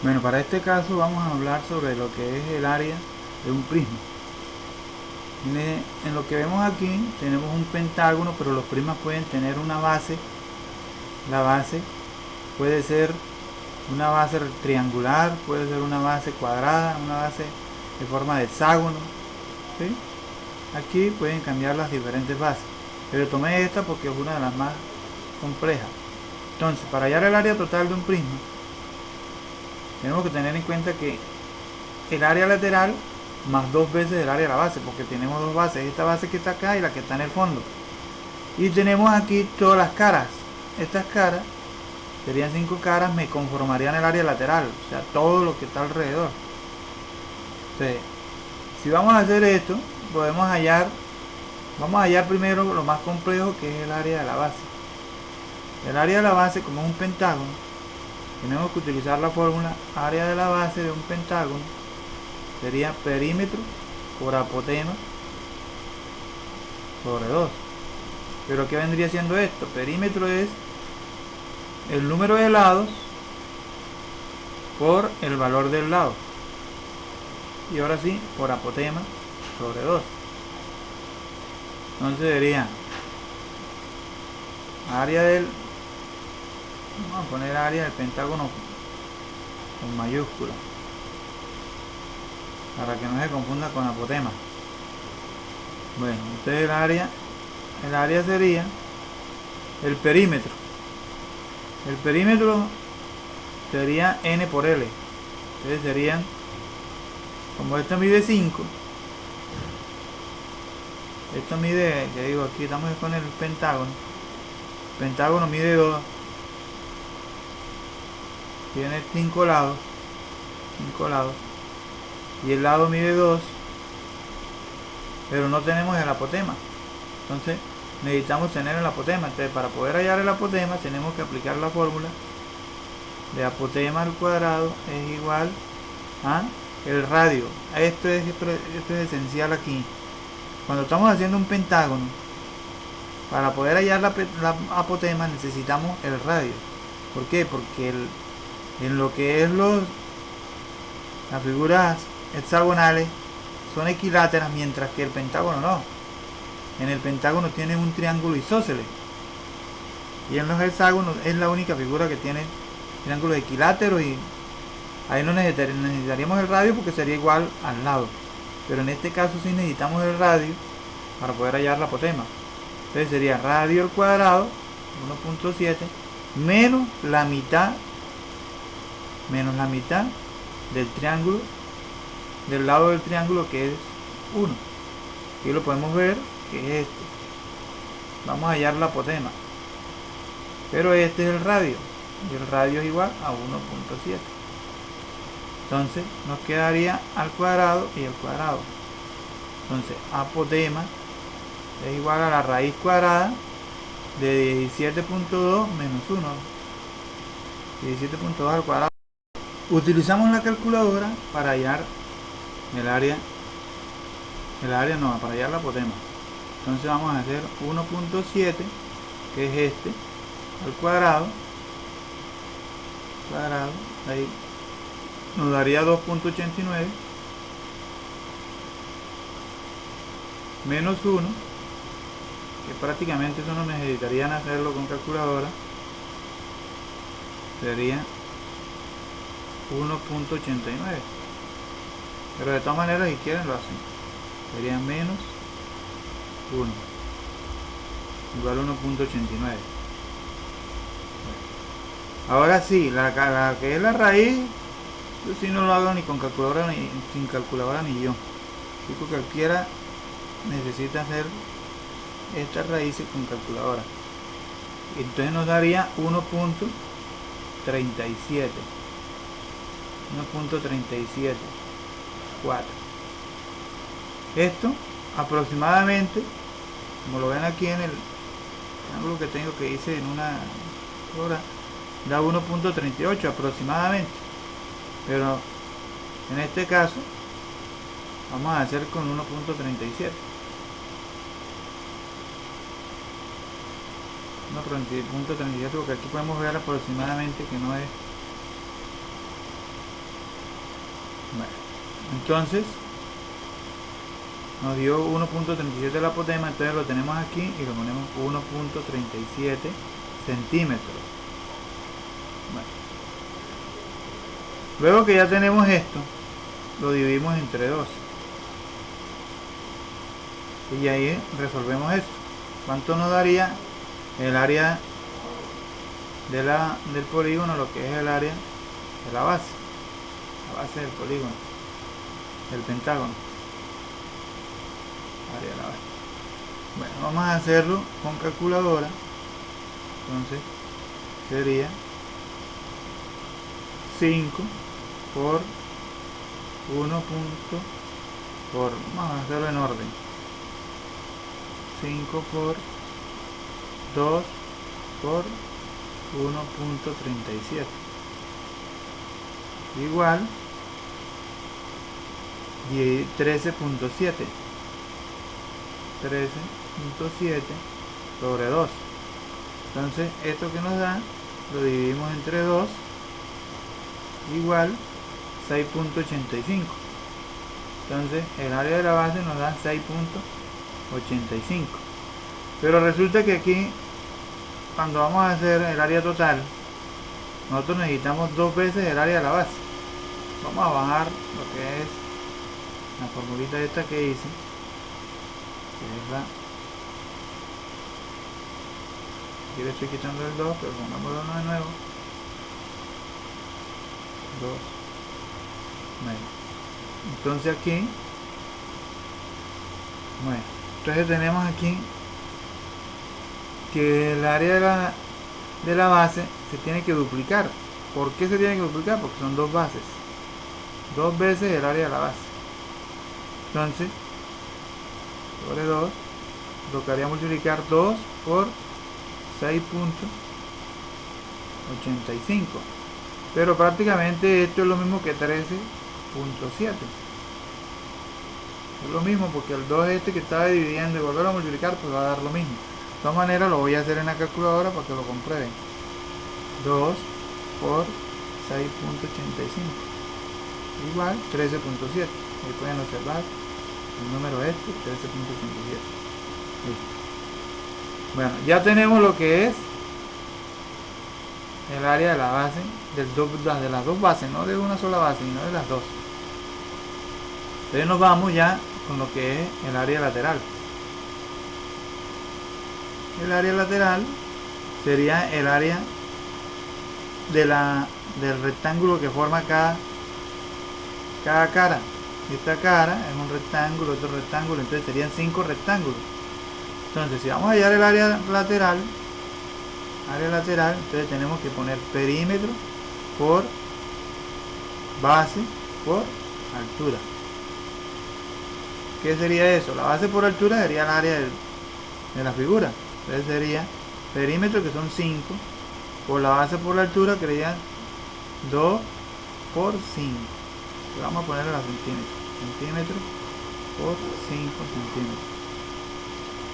Bueno, para este caso vamos a hablar sobre lo que es el área de un prisma. En lo que vemos aquí tenemos un pentágono, pero los prismas pueden tener una base. La base puede ser una base triangular, puede ser una base cuadrada, una base de forma de hexágono. ¿Sí? Aquí pueden cambiar las diferentes bases, pero tomé esta porque es una de las más complejas. Entonces, para hallar el área total de un prisma, tenemos que tener en cuenta que el área lateral más dos veces el área de la base, porque tenemos dos bases, esta base que está acá y la que está en el fondo. Y tenemos aquí todas las caras. Estas caras serían cinco caras, me conformarían el área lateral, o sea, todo lo que está alrededor. Entonces, si vamos a hacer esto, podemos hallar, vamos a hallar primero lo más complejo, que es el área de la base. El área de la base, como es un pentágono, tenemos que utilizar la fórmula área de la base de un pentágono sería perímetro por apotema sobre 2. Pero ¿qué vendría siendo esto? Perímetro es el número de lados por el valor del lado. Y ahora sí, por apotema sobre 2. Entonces sería área del... Vamos a poner área del pentágono con mayúscula, para que no se confunda con apotema. Bueno, entonces el área sería el perímetro. El perímetro sería n por l. Entonces serían, como esto mide 5, esto mide, que digo, aquí estamos con el pentágono. El pentágono mide 2, tiene 5 lados, 5 lados, y el lado mide 2, pero no tenemos el apotema. Entonces necesitamos tener el apotema. Entonces, para poder hallar el apotema tenemos que aplicar la fórmula de apotema al cuadrado es igual a el radio. Esto es esencial aquí. Cuando estamos haciendo un pentágono, para poder hallar la apotema necesitamos el radio. ¿Por qué? Porque en lo que es las figuras hexagonales son equiláteras, mientras que el pentágono no. En el pentágono tiene un triángulo isósceles, y en los hexágonos es la única figura que tiene triángulo equilátero, y ahí no necesitaríamos el radio porque sería igual al lado. Pero en este caso sí necesitamos el radio para poder hallar la apotema. Entonces sería radio al cuadrado 1.7 menos la mitad del triángulo, del lado del triángulo, que es 1. Aquí lo podemos ver, que es este. Vamos a hallar la apotema, pero este es el radio, y el radio es igual a 1.7. Entonces nos quedaría al cuadrado y al cuadrado. Entonces apotema es igual a la raíz cuadrada de 17.2 menos 1. 17.2 al cuadrado. Utilizamos la calculadora para hallar el área, para hallar la apotema. Entonces vamos a hacer 1.7, que es este, al cuadrado, ahí nos daría 2.89 menos 1, que prácticamente eso no necesitarían hacerlo con calculadora, sería 1.89, pero de todas maneras si quieren lo hacen, sería menos 1 igual a 1.89. Ahora sí, la que es la raíz, yo sí no lo hago ni con calculadora ni sin calculadora ni yo. Digo, cualquiera necesita hacer estas raíces con calculadora. Entonces nos daría 1.37. 1.374. Esto aproximadamente, como lo ven aquí en el ángulo que tengo que hice en una hora, da 1.38 aproximadamente. Pero en este caso vamos a hacer con 1.37. 1.37, porque aquí podemos ver aproximadamente que no es Entonces nos dio 1.37 el apotema, entonces lo tenemos aquí y lo ponemos 1.37 centímetros. Bueno. Luego que ya tenemos esto, lo dividimos entre 2 y ahí resolvemos esto. ¿Cuánto nos daría el área del polígono, lo que es el área de la base del polígono, del pentágono, área de la base? Bueno, vamos a hacerlo con calculadora. Entonces sería 5 por 1 vamos a hacerlo en orden, 5 por 2 por 1.37 igual 13.7 sobre 2. Entonces esto que nos da lo dividimos entre 2 igual 6.85. entonces el área de la base nos da 6.85. pero resulta que aquí, cuando vamos a hacer el área total, nosotros necesitamos 2 veces el área de la base. Vamos a bajar lo que es la formulita esta que hice, que es la, aquí le estoy quitando el 2, pero pongámoslo de nuevo, 2 menos. Entonces aquí, bueno, entonces tenemos aquí que el área de la base se tiene que duplicar. ¿Por qué se tiene que duplicar? Porque son 2 bases, 2 veces el área de la base. Entonces sobre 2 tocaría multiplicar 2 por 6.85, pero prácticamente esto es lo mismo que 13.7. es lo mismo, porque el 2 este que estaba dividiendo y volver a multiplicar, pues va a dar lo mismo. De todas maneras lo voy a hacer en la calculadora para que lo comprueben. 2 por 6.85 igual 13.7. Ahí pueden observar el número este, 13.87. Listo. Bueno, ya tenemos lo que es el área de la base, de las dos bases, no de una sola base, sino de las dos. Entonces nos vamos ya con lo que es el área lateral. El área lateral sería el área del rectángulo que forma cada cara. Esta cara es un rectángulo, otro rectángulo, entonces serían 5 rectángulos. Entonces si vamos a hallar el área lateral, entonces tenemos que poner perímetro por base por altura. ¿Qué sería eso? La base por altura sería el área de la figura. Entonces sería perímetro, que son 5, por la base por la altura, que serían 2 por 5. Vamos a ponerle a centímetros por 5 centímetros.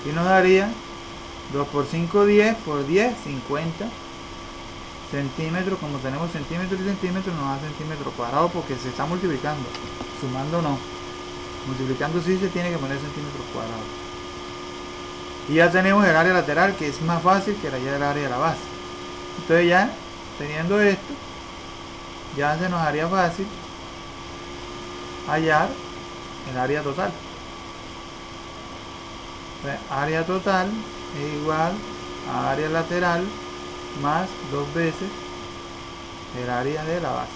Y nos daría 2 por 5, 10, por 10, 50 centímetros. Como tenemos centímetros y centímetros, nos da centímetros cuadrados porque se está multiplicando. Sumando no. Multiplicando sí se tiene que poner centímetros cuadrados. Y ya tenemos el área lateral, que es más fácil que el área de la base. Entonces ya, teniendo esto, ya se nos haría fácil hallar el área total. Entonces, área total es igual a área lateral más 2 veces el área de la base.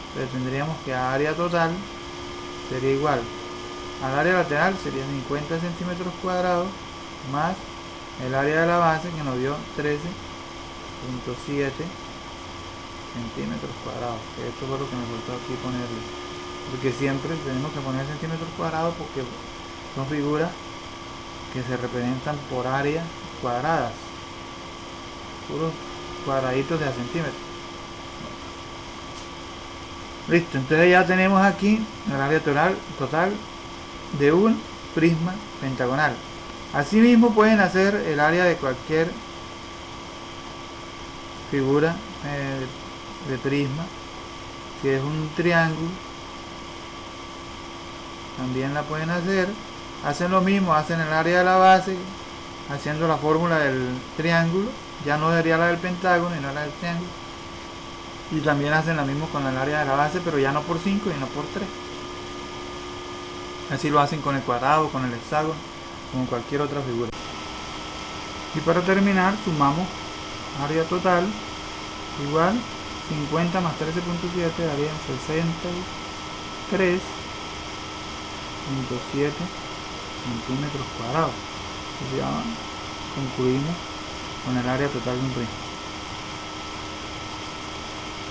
Entonces tendríamos que área total sería igual al área lateral, sería 50 centímetros cuadrados más el área de la base, que nos dio 13.7 centímetros cuadrados. Que esto fue lo que me faltó aquí ponerle, porque siempre tenemos que poner centímetros cuadrados porque son figuras que se representan por áreas cuadradas, puros cuadraditos de a centímetros. Listo, entonces ya tenemos aquí el área total de un prisma pentagonal. Asimismo pueden hacer el área de cualquier figura de prisma. Si es un triángulo, también la pueden hacer. Hacen lo mismo, hacen el área de la base, haciendo la fórmula del triángulo, ya no sería la del pentágono y no la del triángulo. Y también hacen lo mismo con el área de la base, pero ya no por 5 y no por 3. Así lo hacen con el cuadrado, con el hexágono, con cualquier otra figura. Y para terminar, sumamos área total igual 50 más 13.7 darían 63.7 centímetros cuadrados. Entonces ya concluimos con el área total de un ring.